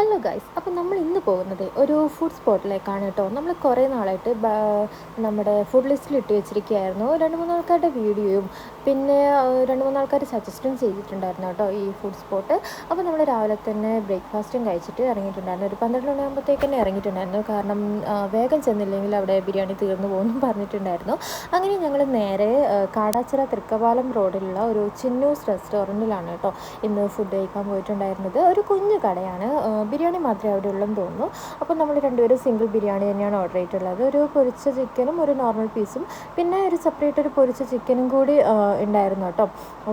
Hello guys, അപ്പോൾ നമ്മൾ ഇന്ന് പോകുന്നത് ഒരു ഫുഡ് സ്പോട്ടിലേക്കാണ് കേട്ടോ. നമ്മൾ കുറേ നാളായിട്ട് നമ്മുടെ ഫുഡ് ലിസ്റ്റിൽ ഇട്ട് വെച്ചിരിക്കുകയായിരുന്നു. രണ്ട് മൂന്ന് ആൾക്കാരുടെ വീഡിയോയും പിന്നെ രണ്ട് മൂന്ന് ആൾക്കാർ സജസ്റ്റും ചെയ്തിട്ടുണ്ടായിരുന്നു കേട്ടോ ഈ ഫുഡ് സ്പോട്ട്. അപ്പോൾ നമ്മൾ രാവിലെ തന്നെ ബ്രേക്ക്ഫാസ്റ്റും കഴിച്ചിട്ട് ഇറങ്ങിയിട്ടുണ്ടായിരുന്നു. ഒരു 12 മണിയാകുമ്പോഴത്തേക്ക് തന്നെ ഇറങ്ങിയിട്ടുണ്ടായിരുന്നു. കാരണം വേഗം ചെന്നില്ലെങ്കിൽ അവിടെ ബിരിയാണി തീർന്നു പോകുമെന്നും പറഞ്ഞിട്ടുണ്ടായിരുന്നു. അങ്ങനെ ഞങ്ങൾ നേരെ കാടാച്ചിറ തൃക്കപാലം റോഡിലുള്ള ഒരു ചിന്നൂസ് റെസ്റ്റോറൻറ്റിലാണ് കേട്ടോ ഇന്ന് ഫുഡ് കഴിക്കാൻ പോയിട്ടുണ്ടായിരുന്നത്. ഒരു കുഞ്ഞു കടയാണ്, ബിരിയാണി മാത്രമേ അവിടെ ഉള്ളെന്ന് തോന്നുന്നു. അപ്പോൾ നമ്മൾ രണ്ടുപേരും സിംഗിൾ ബിരിയാണി തന്നെയാണ് ഓർഡർ ചെയ്തിട്ടുള്ളത്. ഒരു പൊരിച്ച ചിക്കനും ഒരു നോർമൽ പീസും പിന്നെ ഒരു സെപ്പറേറ്റ് ഒരു പൊരിച്ച ചിക്കനും കൂടി ഉണ്ടായിരുന്നു കേട്ടോ,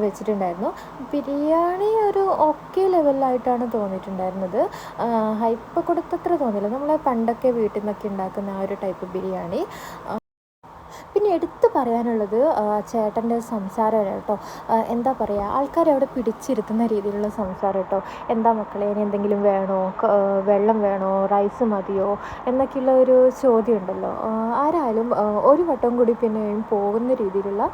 വെച്ചിട്ടുണ്ടായിരുന്നു. ബിരിയാണി ഒരു ഓക്കെ ലെവലിലായിട്ടാണ് തോന്നിയിട്ടുണ്ടായിരുന്നത്. ഹൈപ്പ് കൊടുത്തത്ര തോന്നില്ല. നമ്മൾ പണ്ടൊക്കെ വീട്ടിൽ നിന്നൊക്കെ ഉണ്ടാക്കുന്ന ആ ഒരു ടൈപ്പ് ബിരിയാണി. പിന്നെ എടുത്തു പറയാനുള്ളത് ചേട്ടൻ്റെ സംസാരമാണ് കേട്ടോ. എന്താ പറയുക, ആൾക്കാരെ അവിടെ പിടിച്ചിരുത്തുന്ന രീതിയിലുള്ള സംസാരം കേട്ടോ. എന്താ മക്കളെ, ഇനി എന്തെങ്കിലും വേണോ, വെള്ളം വേണോ, റൈസ് മതിയോ എന്നൊക്കെയുള്ള ഒരു ചോദ്യം ഉണ്ടല്ലോ. ആരായാലും ഒരു വട്ടം കൂടി പിന്നെയും പോകുന്ന രീതിയിലുള്ള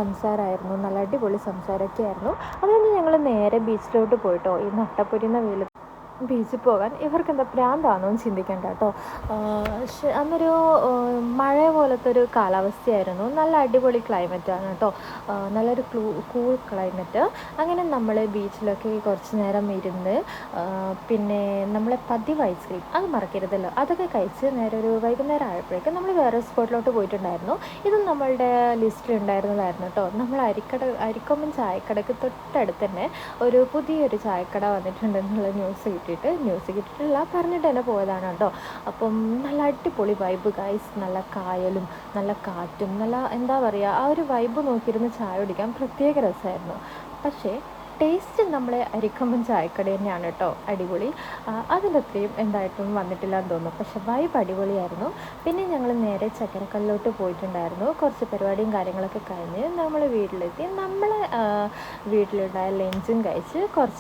സംസാരമായിരുന്നു. നല്ല അടിപൊളി സംസാരമൊക്കെ ആയിരുന്നു. അതുകൊണ്ട് ഞങ്ങൾ നേരെ ബീച്ചിലോട്ട് പോയിട്ടോ. ഈ നട്ടപ്പൊരിയുന്ന വെയിൽ ബീച്ചിൽ പോകാൻ ഇവർക്ക് എന്താ ഭ്രാന്താണോ എന്ന് ചിന്തിക്കേണ്ട കേട്ടോ. അന്നൊരു മഴ പോലത്തെ ഒരു കാലാവസ്ഥയായിരുന്നു. നല്ല അടിപൊളി ക്ലൈമറ്റാണ് കേട്ടോ. നല്ലൊരു കൂൾ ക്ലൈമറ്റ്. അങ്ങനെ നമ്മൾ ബീച്ചിലൊക്കെ കുറച്ച് നേരം ഇരുന്ന് പിന്നെ നമ്മളെ പതിവ് ഐസ്ക്രീം അത് മറക്കരുതല്ലോ, അതൊക്കെ കഴിച്ച് നേരെ ഒരു വൈകുന്നേരം ആയപ്പോഴേക്കും നമ്മൾ വേറെ സ്പോട്ടിലോട്ട് പോയിട്ടുണ്ടായിരുന്നു. ഇതും നമ്മളുടെ ലിസ്റ്റിലുണ്ടായിരുന്നതായിരുന്നു കേട്ടോ. നമ്മൾ അരിക്കൊമ്പൻ ചായക്കടയ്ക്ക് തൊട്ടടുത്ത് തന്നെ ഒരു പുതിയൊരു ചായക്കട വന്നിട്ടുണ്ടെന്നുള്ള ന്യൂസ് കിട്ടിയിട്ടില്ല, പറഞ്ഞിട്ട് തന്നെ പോയതാണ് കേട്ടോ. അപ്പം നല്ല അടിപൊളി വൈബ് ഗൈസ്. നല്ല കായലും നല്ല കാറ്റും നല്ല എന്താ പറയുക, ആ ഒരു വൈബ് നോക്കിയിരുന്ന് ചായ കുടിക്കാൻ പ്രത്യേക രസമായിരുന്നു. പക്ഷേ ടേസ്റ്റ് നമ്മളെ അരിക്കമ്പൻ ചായക്കട തന്നെയാണ് കേട്ടോ അടിപൊളി. അതിലത്രയും എന്തായിട്ടും വന്നിട്ടില്ല എന്ന് തോന്നുന്നു. പക്ഷേ വൈബ് അടിപൊളിയായിരുന്നു. പിന്നെ ഞങ്ങൾ നേരെ ചക്കരക്കല്ലിലോട്ട് പോയിട്ടുണ്ടായിരുന്നു. കുറച്ച് പരിപാടിയും കാര്യങ്ങളൊക്കെ കഴിഞ്ഞ് നമ്മൾ വീട്ടിലെത്തി. നമ്മളെ വീട്ടിലുണ്ടായ ലഞ്ചും കഴിച്ച് കുറച്ച്